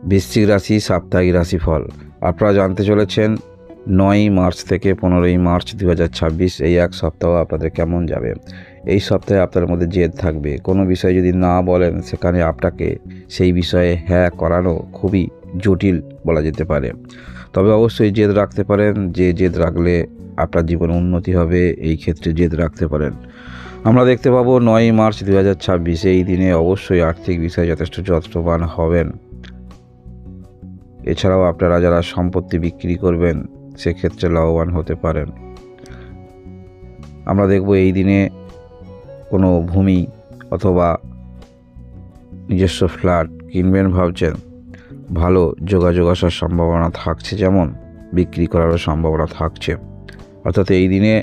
বৃশ্চিক রাশি সাপ্তাহিক রাশিফল আপনারা জানতে চলেছেন 9ই মার্চ থেকে 15ই মার্চ 2026 এই এক সপ্তাহ আপনাদের কেমন যাবে। এই সপ্তাহে আপনাদের মধ্যে জেদ থাকবে। কোনো বিষয় যদি না বলেন সেখানে আপনাকে সেই বিষয়ে হ্যাঁ করানো খুবই জটিল বলা যেতে পারে। তবে অবশ্যই জেদ রাখতে পারেন, যে জেদ রাখলে আপনার জীবনে উন্নতি হবে, এই ক্ষেত্রে জেদ রাখতে পারেন। আমরা দেখতে পাবো 9ই মার্চ 2026 এই দিনে অবশ্যই আর্থিক বিষয়ে যথেষ্ট যত্নবান হবেন। এছাড়াও আপনারা যারা সম্পত্তি বিক্রি করবেন সেক্ষেত্রে লাভবান হতে পারেন। আমরা দেখব এই দিনে কোনো ভূমি অথবা নিজস্ব ফ্ল্যাট কিনবেন ভাবছেন, ভালো যোগাযোগ আসার সম্ভাবনা থাকছে, যেমন বিক্রি করারও সম্ভাবনা থাকছে। অর্থাৎ এই দিনে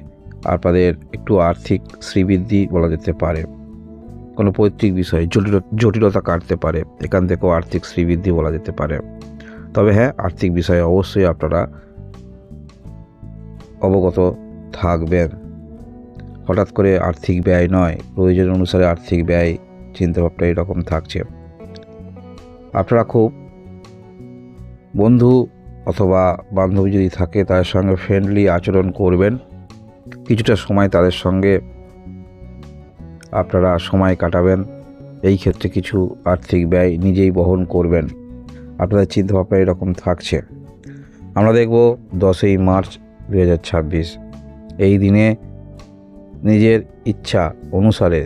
আপনাদের একটু আর্থিক শ্রীবৃদ্ধি বলা যেতে পারে। কোনো পৈতৃক বিষয়ে জটিলতা কাটতে পারে, এখান থেকেও আর্থিক শ্রীবৃদ্ধি বলা যেতে পারে। তবে হ্যাঁ, আর্থিক বিষয়ে অবশ্যই আপনারা অবগত থাকবেন। হঠাৎ করে আর্থিক ব্যয় নয়, প্রয়োজন অনুসারে আর্থিক ব্যয় চিন্তাভাবনা এরকম থাকছে। আপনারা খুব বন্ধু অথবা বান্ধবী যদি থাকে তাদের সঙ্গে ফ্রেন্ডলি আচরণ করবেন। কিছুটা সময় তাদের সঙ্গে আপনারা সময় কাটাবেন। এই ক্ষেত্রে কিছু আর্থিক ব্যয় নিজেই বহন করবেন। আপনাদের চিন্তাভাবনা এরকম থাকছে। আমরা দেখব 10ই মার্চ 2026 এই দিনে নিজের ইচ্ছা অনুসারে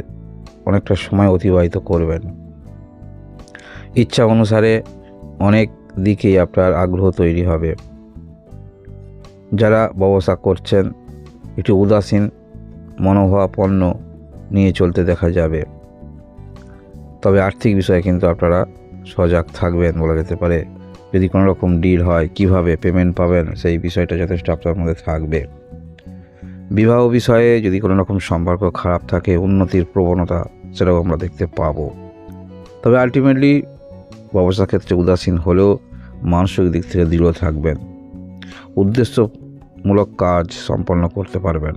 অনেকটা সময় অতিবাহিত করবেন। ইচ্ছা অনুসারে অনেক দিকেই আপনার আগ্রহ তৈরি হবে। যারা ব্যবসা করছেন একটু উদাসীন মনোভাবাপন্ন নিয়ে চলতে দেখা যাবে। তবে আর্থিক বিষয়ে কিন্তু আপনারা সজাগ থাকবেন বলা যেতে পারে। যদি কোনো রকম ডিল হয়, কিভাবে পেমেন্ট পাবেন সেই বিষয়টা যথেষ্ট আপনার মধ্যে থাকবে। বিবাহ বিষয়ে যদি কোনো রকম সম্পর্ক খারাপ থাকে, উন্নতির প্রবণতা সেটাও আমরা দেখতে পাবো। তবে আলটিমেটলি ব্যবসার ক্ষেত্রে উদাসীন হলেও মানসিক দিক থেকে দৃঢ় থাকবেন। উদ্দেশ্যমূলক কাজ সম্পন্ন করতে পারবেন।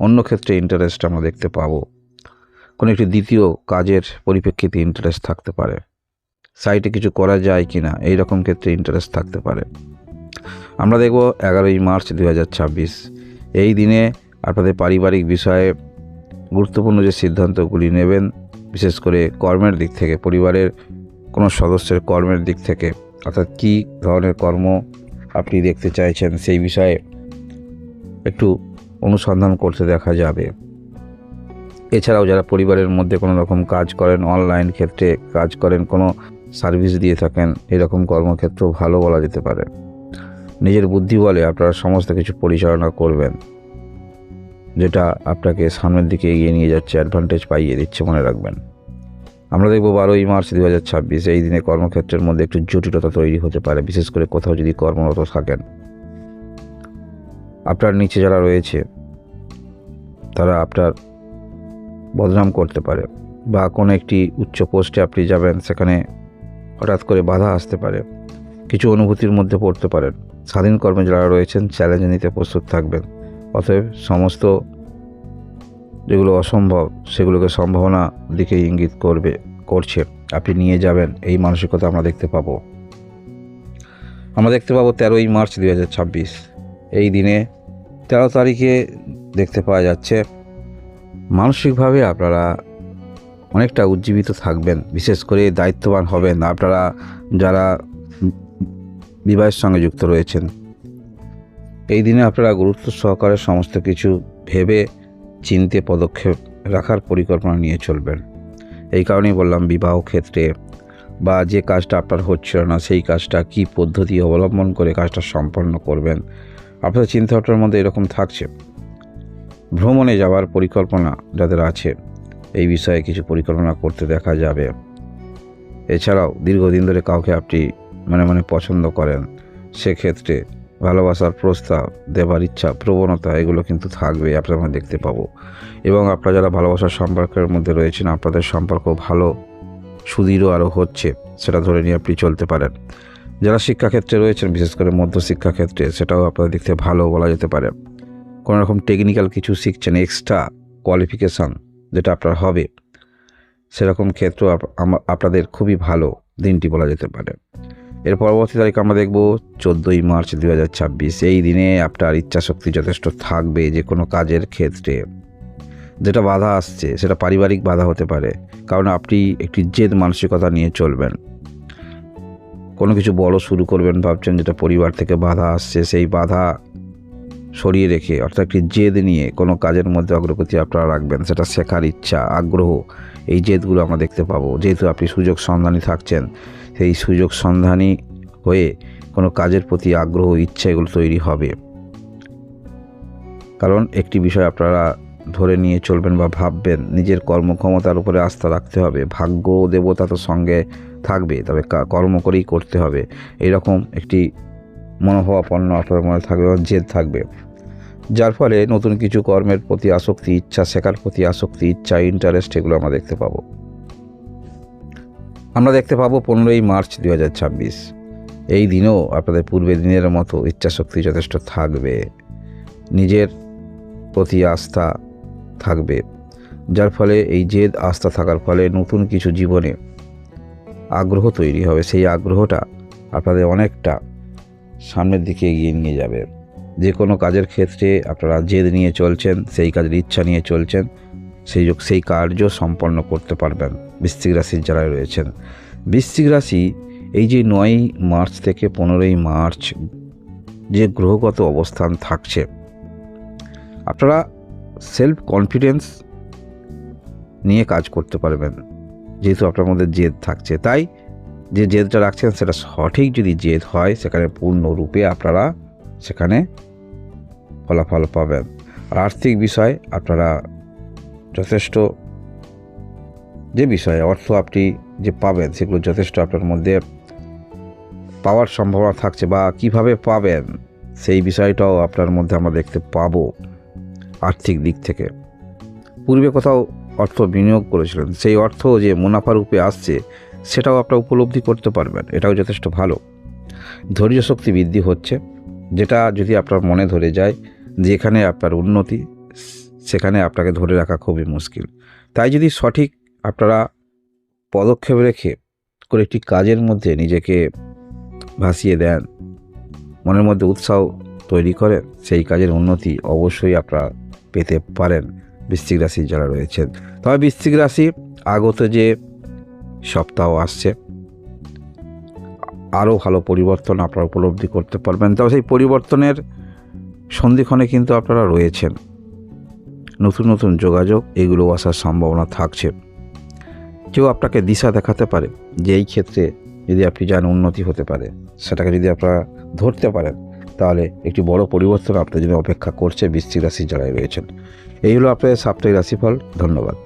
অন্য ক্ষেত্রে ইন্টারেস্ট আমরা দেখতে পাবো। কোনো একটি দ্বিতীয় কাজের পরিপ্রেক্ষিতে ইন্টারেস্ট থাকতে পারে। সাইটে কিছু করা যায় কি না এই রকম ক্ষেত্রে ইন্টারেস্ট থাকতে পারে। আমরা দেখব 11ই মার্চ 2026 এই দিনে আপনাদের পারিবারিক বিষয়ে গুরুত্বপূর্ণ যে সিদ্ধান্তগুলি নেবেন, বিশেষ করে কর্মের দিক থেকে, পরিবারের কোনো সদস্যের কর্মের দিক থেকে, অর্থাৎ কী ধরনের কর্ম আপনি দেখতে চাইছেন সেই বিষয়ে একটু অনুসন্ধান করতে দেখা যাবে। এছাড়াও যারা পরিবারের মধ্যে কোনো রকম কাজ করেন, অনলাইন ক্ষেত্রে কাজ করেন, কোনো সার্ভিস দিয়ে থাকেন, এরকম কর্মক্ষেত্র ভালো বলা যেতে পারে। নিজের বুদ্ধি বলে আপনারা সমস্ত কিছু পরিচালনা করবেন, যেটা আপনাকে সামনের দিকে এগিয়ে নিয়ে যাচ্ছে, অ্যাডভান্টেজ পাইয়ে দিচ্ছে, মনে রাখবেন। আমরা দেখব 12ই মার্চ 2026 এই দিনে কর্মক্ষেত্রের মধ্যে একটু জটিলতা তৈরি হতে পারে, বিশেষ করে কোথাও যদি কর্মরত থাকেন। আপনার নিচে যারা রয়েছে তারা আপনার বদনাম করতে পারে, বা কোনো একটি উচ্চ পোস্টে আপনি যাবেন, সেখানে হঠাৎ করে বাধা আসতে পারে, কিছু অনুভূতির মধ্যে পড়তে পারেন। স্বাধীন কর্মে যারা রয়েছেন চ্যালেঞ্জ নিতে প্রস্তুত থাকবেন। অতএব সমস্ত যেগুলো অসম্ভব সেগুলোকে সম্ভাবনা দিকে ইঙ্গিত করছে, আপনি নিয়ে যাবেন, এই মানসিকতা আমরা দেখতে পাবো। আমরা দেখতে পাবো 13ই মার্চ 2026 এই দিনে 13 তারিখে দেখতে পাওয়া যাচ্ছে মানসিকভাবে আপনারা অনেকটা উজ্জীবিত থাকবেন, বিশেষ করে দায়িত্ববান হবেন। আপনারা যারা বিবাহের সঙ্গে যুক্ত রয়েছেন এই দিনে আপনারা গুরুত্ব সহকারে সমস্ত কিছু ভেবে চিন্তে পদক্ষেপ রাখার পরিকল্পনা নিয়ে চলবেন। এই কারণেই বললাম, বিবাহ ক্ষেত্রে বা যে কাজটা আপনার হচ্ছিল না সেই কাজটা কী পদ্ধতি অবলম্বন করে কাজটা সম্পন্ন করবেন, আপনাদের চিন্তাভাবনার মধ্যে এরকম থাকছে। ভ্রমণে যাওয়ার পরিকল্পনা যাদের আছে এই বিষয়ে কিছু পরিকল্পনা করতে দেখা যাবে। এছাড়াও দীর্ঘদিন ধরে কাউকে আপনি মনে মনে পছন্দ করেন, সেক্ষেত্রে ভালোবাসার প্রস্তাব দেবার ইচ্ছা প্রবণতা এগুলো কিন্তু থাকবে, আপনারা আমরা দেখতে পাবো। এবং আপনারা যারা ভালোবাসার সম্পর্কের মধ্যে রয়েছেন আপনাদের সম্পর্ক ভালো সুদৃঢ় আরও হচ্ছে, সেটা ধরে নিয়ে আপনি চলতে পারেন। যারা শিক্ষাক্ষেত্রে রয়েছেন, বিশেষ করে মধ্যশিক্ষা ক্ষেত্রে, সেটাও আপনাদের দেখতে ভালো বলা যেতে পারে। কোনো রকম টেকনিক্যাল কিছু শিখছেন, এক্সট্রা কোয়ালিফিকেশান যেটা আপনার হবে, সেরকম ক্ষেত্র আপনাদের খুবই ভালো দিনটি বলা যেতে পারে। এর পরবর্তী তারিখ আমরা দেখব 14ই মার্চ 2026। এই দিনে আপনার ইচ্ছাশক্তি যথেষ্ট থাকবে যে কোনো কাজের ক্ষেত্রে। যেটা বাধা আসছে সেটা পারিবারিক বাধা হতে পারে, কারণ আপনি একটি জেদ মানসিকতা নিয়ে চলবেন। কোনো কিছু বড় শুরু করবেন ভাবছেন, যেটা পরিবার থেকে বাধা আসছে সেই বাধা সরিয়ে রেখে, অর্থাৎ একটি জেদ নিয়ে কোনো কাজের মধ্যে অগ্রগতি আপনারা রাখবেন। সেটা শেখার ইচ্ছা, আগ্রহ, এই জেদগুলো আমরা দেখতে পাবো। যেহেতু আপনি সুযোগ সন্ধানী থাকছেন, সেই সুযোগ সন্ধানী হয়ে কোনো কাজের প্রতি আগ্রহ, ইচ্ছা এগুলো তৈরি হবে। কারণ একটি বিষয় আপনারা ধরে নিয়ে চলবেন বা ভাববেন, নিজের কর্মক্ষমতার উপরে আস্থা রাখতে হবে। ভাগ্য দেবতা তো সঙ্গে থাকবে, তবে কর্ম করেই করতে হবে, এরকম একটি মনোভাবাপন্ন আপনার মধ্যে থাকবে বা জেদ থাকবে, যার ফলে নতুন কিছু কর্মের প্রতি আসক্তি, ইচ্ছা, শেখার প্রতি আসক্তি, ইচ্ছা, ইন্টারেস্ট এগুলো আমরা দেখতে পাবো। আমরা দেখতে পাবো 15ই মার্চ 2026। এই দিনও আপনাদের পূর্বের দিনের মতো ইচ্ছাশক্তি যথেষ্ট থাকবে, নিজের প্রতি আস্থা থাকবে, যার ফলে এই জেদ আস্থা থাকার ফলে নতুন কিছু জীবনে আগ্রহ তৈরি হবে। সেই আগ্রহটা আপনাদের অনেকটা সামনের দিকে এগিয়ে নিয়ে যাবে। যে কোনো কাজের ক্ষেত্রে আপনারা জেদ নিয়ে চলছেন, সেই কাজের ইচ্ছা নিয়ে চলছেন, সেই কার্য সম্পন্ন করতে পারবেন। বৃশ্চিক রাশির যারা রয়েছেন, বৃশ্চিক রাশি এই যে 9ই মার্চ থেকে 15ই মার্চ যে গ্রহগত অবস্থান থাকছে, আপনারা সেলফ কনফিডেন্স নিয়ে কাজ করতে পারবেন। যেহেতু আপনার মধ্যে জেদ থাকছে, তাই যে জেদটা রাখছেন সেটা সঠিক যদি জেদ হয়, সেখানে পূর্ণরূপে আপনারা সেখানে ফলাফল পাবেন। আর আর্থিক বিষয় আপনারা যথেষ্ট, যে বিষয়ে অর্থ আপনি যে পাবেন সেগুলো যথেষ্ট আপনার মধ্যে পাওয়ার সম্ভাবনা থাকছে, বা কিভাবে পাবেন সেই বিষয়টাও আপনার মধ্যে আমরা দেখতে পাবো। আর্থিক দিক থেকে পূর্বে কোথাও অর্থ বিনিয়োগ করেছিলেন, সেই অর্থ যে মুনাফা রূপে আসছে সেটাও আপনারা উপলব্ধি করতে পারবেন, এটাও যথেষ্ট ভালো। ধৈর্য শক্তি বৃদ্ধি হচ্ছে, যেটা যদি আপনার মনে ধরে যায় যেখানে আপনার উন্নতি, সেখানে আপনাকে ধরে রাখা খুবই মুশকিল। তাই যদি সঠিক আপনারা পদক্ষেপ রেখে করে একটি কাজের মধ্যে নিজেকে ভাসিয়ে দেন, মনের মধ্যে উৎসাহ তৈরি করেন, সেই কাজের উন্নতি অবশ্যই আপনারা পেতে পারেন বৃশ্চিক রাশির যারা রয়েছেন। তবে বৃশ্চিক রাশি আগত যে সপ্তাহ আসছে, আরও ভালো পরিবর্তন আপনারা উপলব্ধি করতে পারবেন। তবে সেই পরিবর্তনের সন্ধিক্ষণে কিন্তু আপনারা রয়েছেন, নতুন নতুন যোগাযোগ এগুলো আসার সম্ভাবনা থাকছে। কেউ আপনাকে দিশা দেখাতে পারে যে এই ক্ষেত্রে যদি আপনি যান উন্নতি হতে পারে, সেটাকে যদি আপনারা ধরতে পারেন তাহলে একটি বড় পরিবর্তন আপনাদের জন্য অপেক্ষা করছে বৃশ্চিক রাশির যারা রয়েছেন। এই হলো আপনাদের সাপ্তাহিক রাশিফল। ধন্যবাদ।